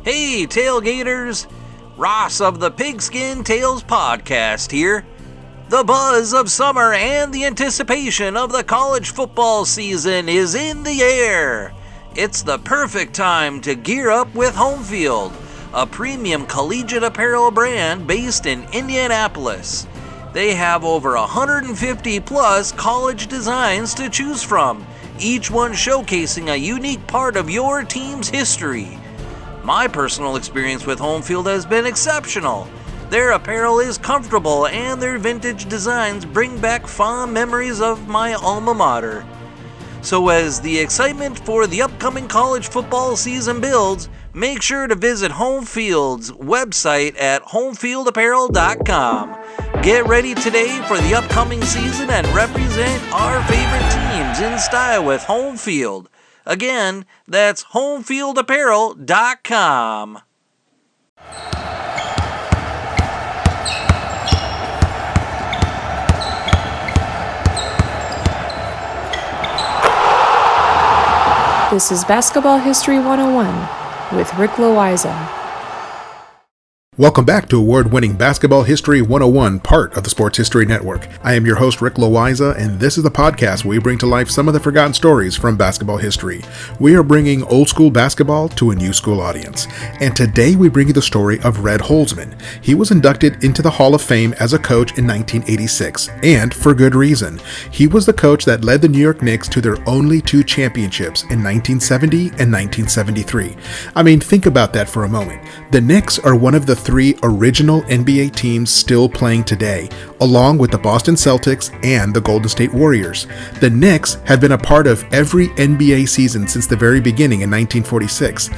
Hey, tailgaters! Ross of the Pigskin Tales podcast here. The buzz of summer and the anticipation of the college football season is in the air. It's the perfect time to gear up with Home Field, a premium collegiate apparel brand based in Indianapolis. They have over 150 plus college designs to choose from, each one showcasing a unique part of your team's history. My personal experience with Home Field has been exceptional. Their apparel is comfortable and their vintage designs bring back fond memories of my alma mater. So as the excitement for the upcoming college football season builds, make sure to visit Home Field's website at homefieldapparel.com. Get ready today for the upcoming season and represent our favorite teams in style with Home Field. Again, that's homefieldapparel.com. This is Basketball History 101 with Rick Loayza. Welcome back to award-winning Basketball History 101, part of the Sports History Network. I am your host, Rick Loayza, and this is the podcast where we bring to life some of the forgotten stories from basketball history. We are bringing old-school basketball to a new school audience. And today we bring you the story of Red Holzman. He was inducted into the Hall of Fame as a coach in 1986, and for good reason. He was the coach that led the New York Knicks to their only 2 championships in 1970 and 1973. I mean, think about that for a moment. The Knicks are one of the 3 original NBA teams still playing today, along with the Boston Celtics and the Golden State Warriors. The Knicks have been a part of every NBA season since the very beginning in 1946,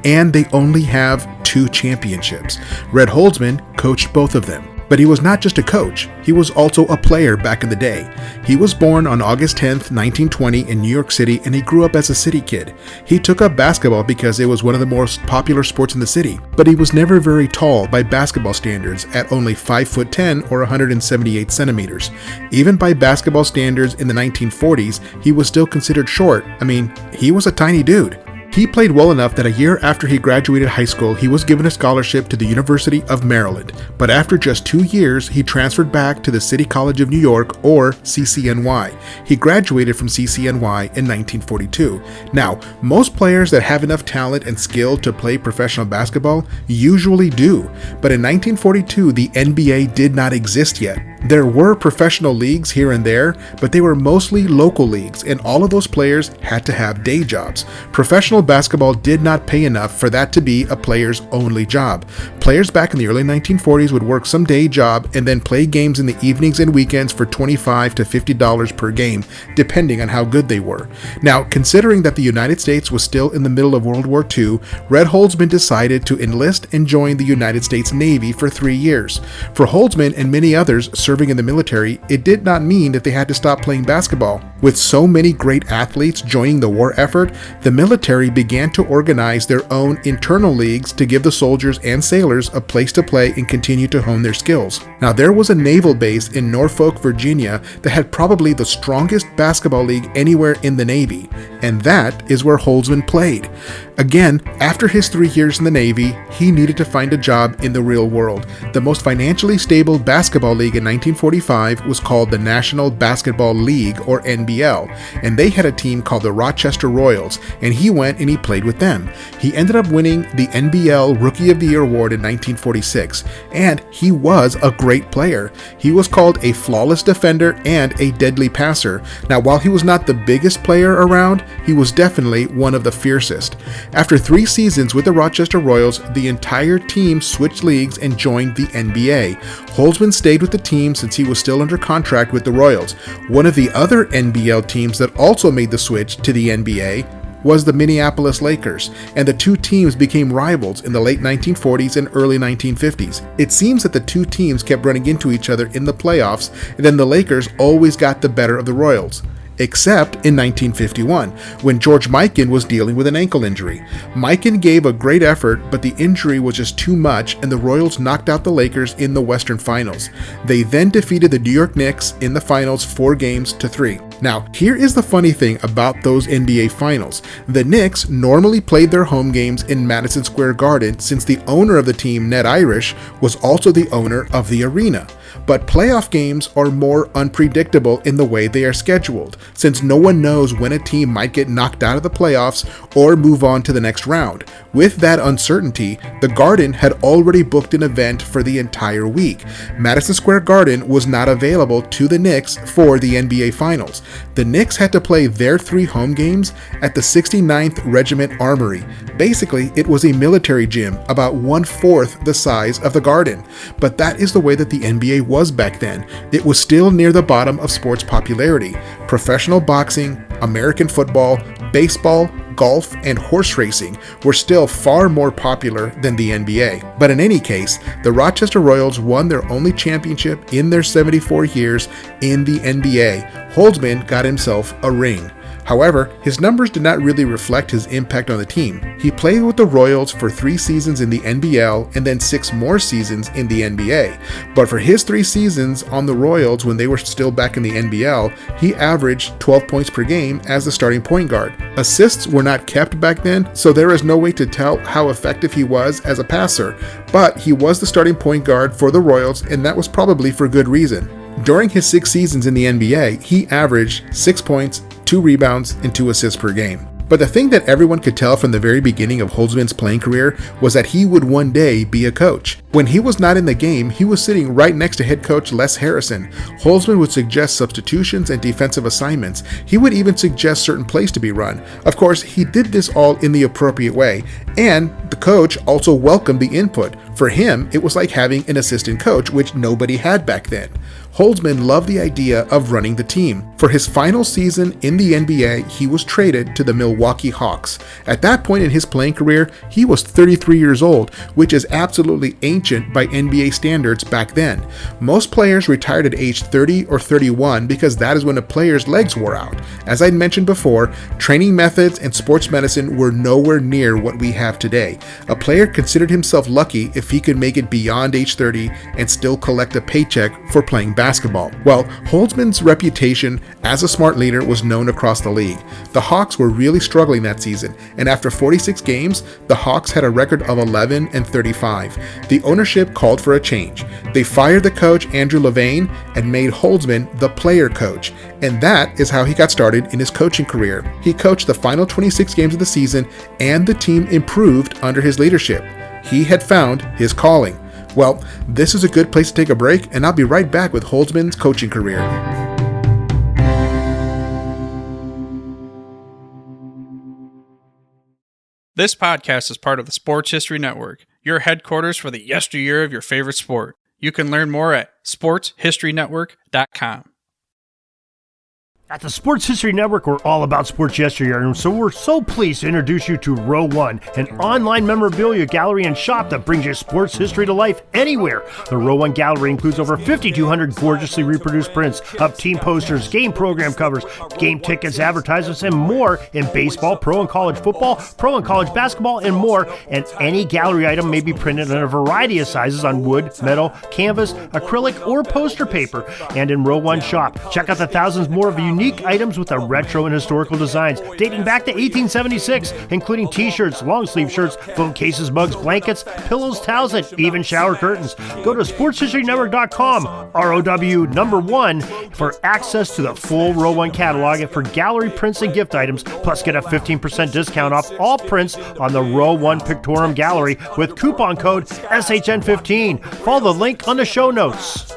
and they only have 2 championships. Red Holzman coached both of them. But he was not just a coach, he was also a player back in the day. He was born on August 10th, 1920 in New York City, and he grew up as a city kid. He took up basketball because it was one of the most popular sports in the city, but he was never very tall by basketball standards at only 5'10" or 178 centimeters. Even by basketball standards in the 1940s, he was still considered short. I mean, he was a tiny dude. He played well enough that a year after he graduated high school, he was given a scholarship to the University of Maryland. But after just 2 years, he transferred back to the City College of New York, or CCNY. He graduated from CCNY in 1942. Now, most players that have enough talent and skill to play professional basketball usually do. But in 1942, the NBA did not exist yet. There were professional leagues here and there, but they were mostly local leagues, and all of those players had to have day jobs. Professional basketball did not pay enough for that to be a player's only job. Players back in the early 1940s would work some day job and then play games in the evenings and weekends for $25 to $50 per game, depending on how good they were. Now, considering that the United States was still in the middle of World War II, Red Holzman decided to enlist and join the United States Navy for 3 years. For Holzman and many others serving in the military, it did not mean that they had to stop playing basketball. With so many great athletes joining the war effort, the military began to organize their own internal leagues to give the soldiers and sailors a place to play and continue to hone their skills. Now, there was a naval base in Norfolk, Virginia that had probably the strongest basketball league anywhere in the Navy, and that is where Holzman played. Again, after his 3 years in the Navy, he needed to find a job in the real world. The most financially stable basketball league in 1945 was called the National Basketball League, or NBL, and they had a team called the Rochester Royals, and he went and he played with them. He ended up winning the NBL Rookie of the Year award in 1946, and he was a great player. He was called a flawless defender and a deadly passer. Now, while he was not the biggest player around, he was definitely one of the fiercest. After 3 seasons with the Rochester Royals, the entire team switched leagues and joined the NBA. Holzman stayed with the team since he was still under contract with the Royals. One of the other NBL teams that also made the switch to the NBA was the Minneapolis Lakers, and the 2 teams became rivals in the late 1940s and early 1950s. It seems that the 2 teams kept running into each other in the playoffs, and then the Lakers always got the better of the Royals. Except in 1951, when George Mikan was dealing with an ankle injury. Mikan gave a great effort, but the injury was just too much, and the Royals knocked out the Lakers in the Western Finals. They then defeated the New York Knicks in the finals 4-3. Now, here is the funny thing about those NBA Finals. The Knicks normally played their home games in Madison Square Garden since the owner of the team, Ned Irish, was also the owner of the arena. But playoff games are more unpredictable in the way they are scheduled, since no one knows when a team might get knocked out of the playoffs or move on to the next round. With that uncertainty, the Garden had already booked an event for the entire week. Madison Square Garden was not available to the Knicks for the NBA Finals. The Knicks had to play their 3 home games at the 69th Regiment Armory. Basically, it was a military gym about 1/4 the size of the Garden. But that is the way that the NBA was back then. It was still near the bottom of sports popularity. Professional boxing, American football, baseball, golf, and horse racing were still far more popular than the NBA. But in any case, the Rochester Royals won their only championship in their 74 years in the NBA. Holzman got himself a ring. However, his numbers did not really reflect his impact on the team. He played with the Royals for 3 seasons in the NBL and then 6 more seasons in the NBA. But for his 3 seasons on the Royals when they were still back in the NBL, he averaged 12 points per game as the starting point guard. Assists were not kept back then, so there is no way to tell how effective he was as a passer. But he was the starting point guard for the Royals, and that was probably for good reason. During his 6 seasons in the NBA, he averaged 6 points, 2 rebounds, and 2 assists per game. But the thing that everyone could tell from the very beginning of Holzman's playing career was that he would one day be a coach. When he was not in the game, he was sitting right next to head coach Les Harrison. Holzman would suggest substitutions and defensive assignments. He would even suggest certain plays to be run. Of course, he did this all in the appropriate way, and the coach also welcomed the input. For him, it was like having an assistant coach, which nobody had back then. Holzman loved the idea of running the team. For his final season in the NBA, he was traded to the Milwaukee Hawks. At that point in his playing career, he was 33 years old, which is absolutely ancient by NBA standards back then. Most players retired at age 30 or 31 because that is when a player's legs wore out. As I mentioned before, training methods and sports medicine were nowhere near what we have today. A player considered himself lucky if he could make it beyond age 30 and still collect a paycheck for playing basketball. Well, Holzman's reputation as a smart leader was known across the league. The Hawks were really struggling that season, and after 46 games, the Hawks had a record of 11-35. The ownership called for a change. They fired the coach Andrew Levine and made Holzman the player coach, and that is how he got started in his coaching career. He coached the final 26 games of the season, and the team improved under his leadership. He had found his calling. Well, this is a good place to take a break, and I'll be right back with Holzman's coaching career. This podcast is part of the Sports History Network, your headquarters for the yesteryear of your favorite sport. You can learn more at sportshistorynetwork.com. At the Sports History Network, we're all about sports yesteryear, and so we're so pleased to introduce you to Row One, an online memorabilia gallery and shop that brings your sports history to life anywhere. The Row One gallery includes over 5,200 gorgeously reproduced prints of team posters, game program covers, game tickets, advertisements, and more in baseball, pro and college football, pro and college basketball, and more. And any gallery item may be printed in a variety of sizes on wood, metal, canvas, acrylic, or poster paper. And in Row One shop, check out the thousands more of unique items with the retro and historical designs dating back to 1876, including t-shirts, long sleeve shirts, phone cases, mugs, blankets, pillows, towels, and even shower curtains. Go to sportshistorynetwork.com, ROW1, for access to the full Row One catalog and for gallery prints and gift items, plus get a 15% discount off all prints on the Row One Pictorium Gallery with coupon code SHN15. Follow the link on the show notes.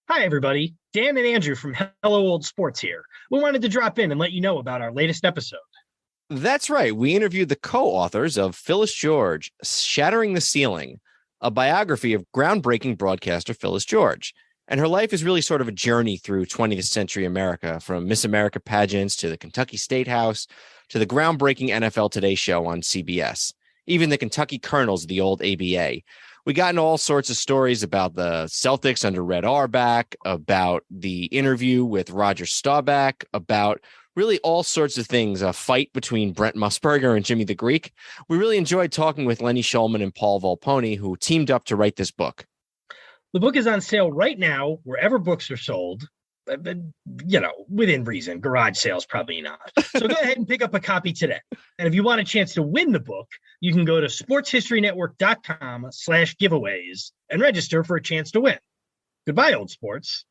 Hi, everybody. Dan and Andrew from Hello Old Sports here. We wanted to drop in and let you know about our latest episode. That's right. We interviewed the co-authors of Phyllis George, Shattering the Ceiling, a biography of groundbreaking broadcaster Phyllis George. And her life is really sort of a journey through 20th century America, from Miss America pageants to the Kentucky State House to the groundbreaking NFL Today show on CBS, even the Kentucky Colonels of the old ABA. We got into all sorts of stories about the Celtics under Red Auerbach, about the interview with Roger Staubach, about really all sorts of things, a fight between Brent Musburger and Jimmy the Greek. We really enjoyed talking with Lenny Shulman and Paul Volpone, who teamed up to write this book. The book is on sale right now, wherever books are sold. Within reason. Garage sales, probably not. So go ahead and pick up a copy today. And if you want a chance to win the book, you can go to sportshistorynetwork.com/giveaways and register for a chance to win. Goodbye, old sports.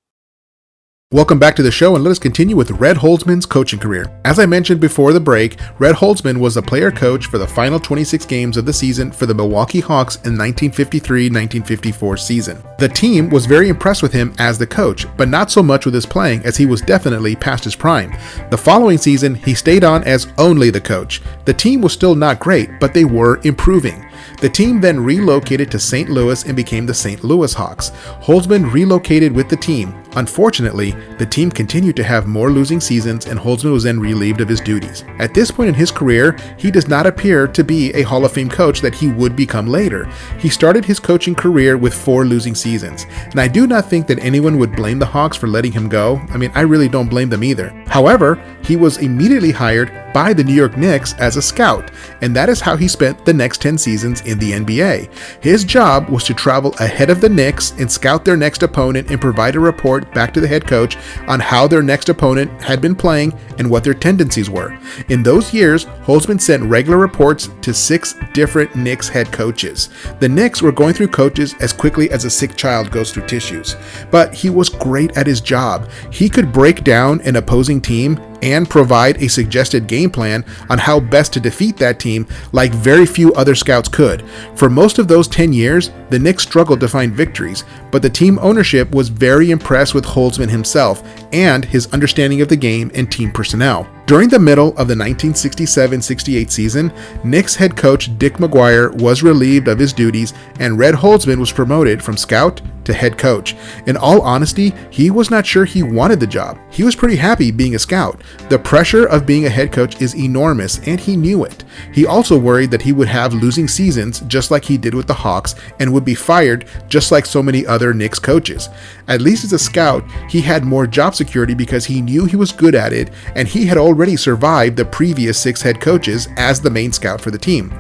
Welcome back to the show, and let us continue with Red Holzman's coaching career. As I mentioned before the break, Red Holzman was the player coach for the final 26 games of the season for the Milwaukee Hawks in 1953-1954 season. The team was very impressed with him as the coach, but not so much with his playing, as he was definitely past his prime. The following season, he stayed on as only the coach. The team was still not great, but they were improving. The team then relocated to St. Louis and became the St. Louis Hawks. Holzman relocated with the team. Unfortunately, the team continued to have more losing seasons, and Holzman was then relieved of his duties. At this point in his career, he does not appear to be a Hall of Fame coach that he would become later. He started his coaching career with 4 losing seasons, and I do not think that anyone would blame the Hawks for letting him go. I really don't blame them either. However, he was immediately hired by the New York Knicks as a scout, and that is how he spent the next 10 seasons in the NBA. His job was to travel ahead of the Knicks and scout their next opponent and provide a report back to the head coach on how their next opponent had been playing and what their tendencies were. In those years, Holzman sent regular reports to 6 different Knicks head coaches. The Knicks were going through coaches as quickly as a sick child goes through tissues, but he was great at his job. He could break down an opposing team and provide a suggested game plan on how best to defeat that team like very few other scouts could. For most of those 10 years, the Knicks struggled to find victories, but the team ownership was very impressed with Holzman himself and his understanding of the game and team personnel. During the middle of the 1967-68 season, Knicks head coach Dick McGuire was relieved of his duties, and Red Holzman was promoted from scout to head coach. In all honesty, he was not sure he wanted the job. He was pretty happy being a scout. The pressure of being a head coach is enormous, and he knew it. He also worried that he would have losing seasons just like he did with the Hawks and would be fired just like so many other Knicks coaches. At least as a scout, he had more job security because he knew he was good at it, and he had already survived the previous 6 head coaches as the main scout for the team.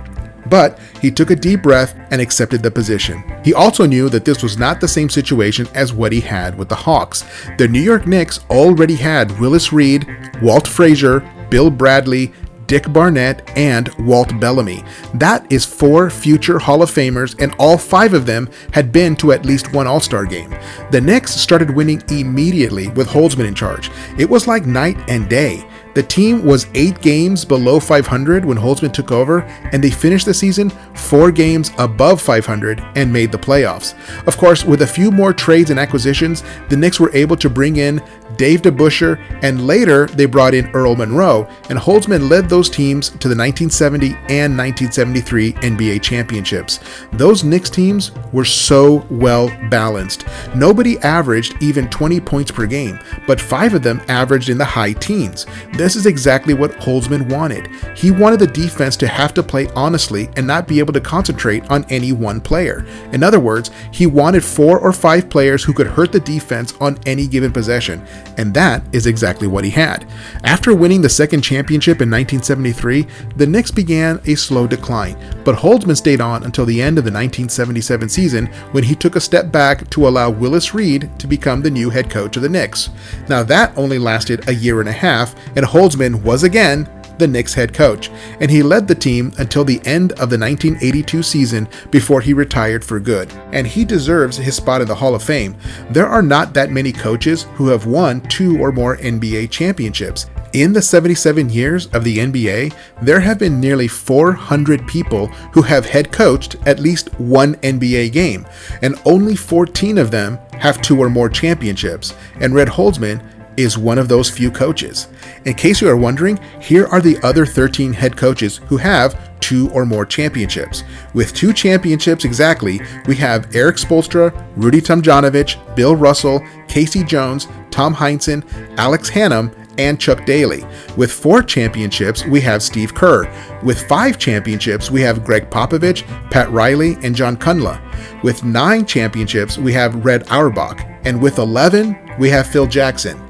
But he took a deep breath and accepted the position. He also knew that this was not the same situation as what he had with the Hawks. The New York Knicks already had Willis Reed, Walt Frazier, Bill Bradley, Dick Barnett, and Walt Bellamy. That is 4 future Hall of Famers, and all 5 of them had been to at least one All-Star game. The Knicks started winning immediately with Holzman in charge. It was like night and day. The team was 8 games below 500 when Holzman took over, and they finished the season 4 games above 500 and made the playoffs. Of course, with a few more trades and acquisitions, the Knicks were able to bring in Dave DeBusschere, and later they brought in Earl Monroe, and Holzman led those teams to the 1970 and 1973 NBA championships. Those Knicks teams were so well balanced. Nobody averaged even 20 points per game, but 5 of them averaged in the high teens. This is exactly what Holzman wanted. He wanted the defense to have to play honestly and not be able to concentrate on any one player. In other words, he wanted 4 or 5 players who could hurt the defense on any given possession, and that is exactly what he had. After winning the second championship in 1973, the Knicks began a slow decline, but Holzman stayed on until the end of the 1977 season when he took a step back to allow Willis Reed to become the new head coach of the Knicks. Now that only lasted a year and a half, and Holzman was again the Knicks head coach, and he led the team until the end of the 1982 season before he retired for good. And he deserves his spot in the Hall of Fame. There are not that many coaches who have won 2 or more NBA championships. In the 77 years of the NBA, there have been nearly 400 people who have head coached at least one NBA game, and only 14 of them have 2 or more championships, and Red Holzman is one of those few coaches. In case you are wondering, here are the other 13 head coaches who have 2 or more championships. With 2 championships exactly, we have Eric Spoelstra, Rudy Tomjanovich, Bill Russell, Casey Jones, Tom Heinsohn, Alex Hannum, and Chuck Daly. With 4 championships, we have Steve Kerr. With 5 championships, we have Greg Popovich, Pat Riley, and John Cunla. With 9 championships, we have Red Auerbach. And with 11, we have Phil Jackson.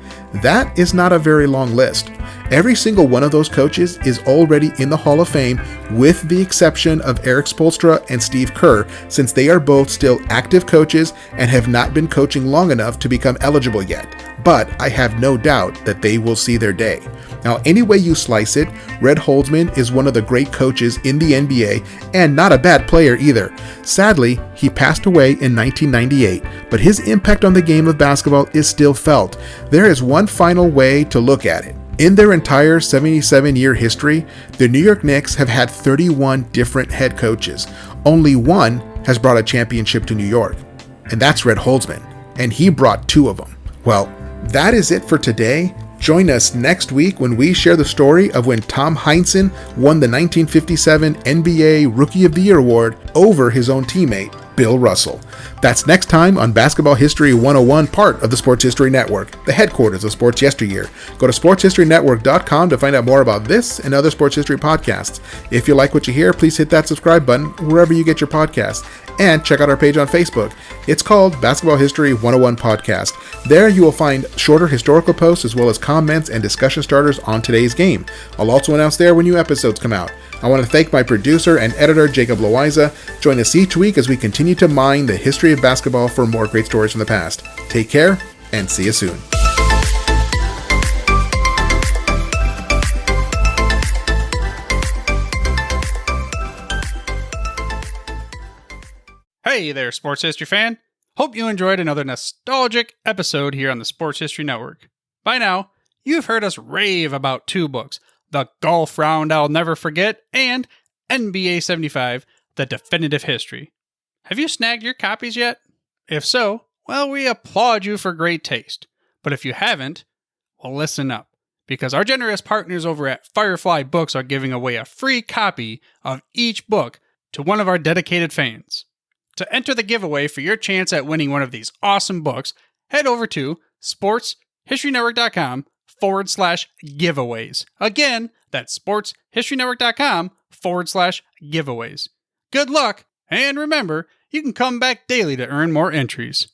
That is not a very long list. Every single one of those coaches is already in the Hall of Fame, with the exception of Eric Spoelstra and Steve Kerr, since they are both still active coaches and have not been coaching long enough to become eligible yet. But I have no doubt that they will see their day. Now, any way you slice it, Red Holzman is one of the great coaches in the NBA and not a bad player either. Sadly, he passed away in 1998, but his impact on the game of basketball is still felt. There is one final way to look at it. In their entire 77-year history, the New York Knicks have had 31 different head coaches. Only one has brought a championship to New York, and that's Red Holzman, and he brought 2 of them. Well, that is it for today. Join us next week when we share the story of when Tom Heinsohn won the 1957 NBA Rookie of the Year award over his own teammate, Bill Russell. That's next time on Basketball History 101, part of the Sports History Network, the headquarters of Sports Yesteryear. Go to sportshistorynetwork.com to find out more about this and other sports history podcasts. If you like what you hear, please hit that subscribe button wherever you get your podcasts. And check out our page on Facebook. It's called Basketball History 101 Podcast. There you will find shorter historical posts as well as comments and discussion starters on today's game. I'll also announce there when new episodes come out. I want to thank my producer and editor, Jacob Loayza. Join us each week as we continue to mine the history of basketball for more great stories from the past. Take care, and see you soon. Hey there, sports history fan. Hope you enjoyed another nostalgic episode here on the Sports History Network. By now, you've heard us rave about 2 books, The Golf Round I'll Never Forget and NBA 75, The Definitive History. Have you snagged your copies yet? If so, well, we applaud you for great taste. But if you haven't, well, listen up, because our generous partners over at Firefly Books are giving away a free copy of each book to one of our dedicated fans. To enter the giveaway for your chance at winning one of these awesome books, head over to sportshistorynetwork.com/giveaways. Again, that's sportshistorynetwork.com/giveaways. Good luck, and remember, you can come back daily to earn more entries.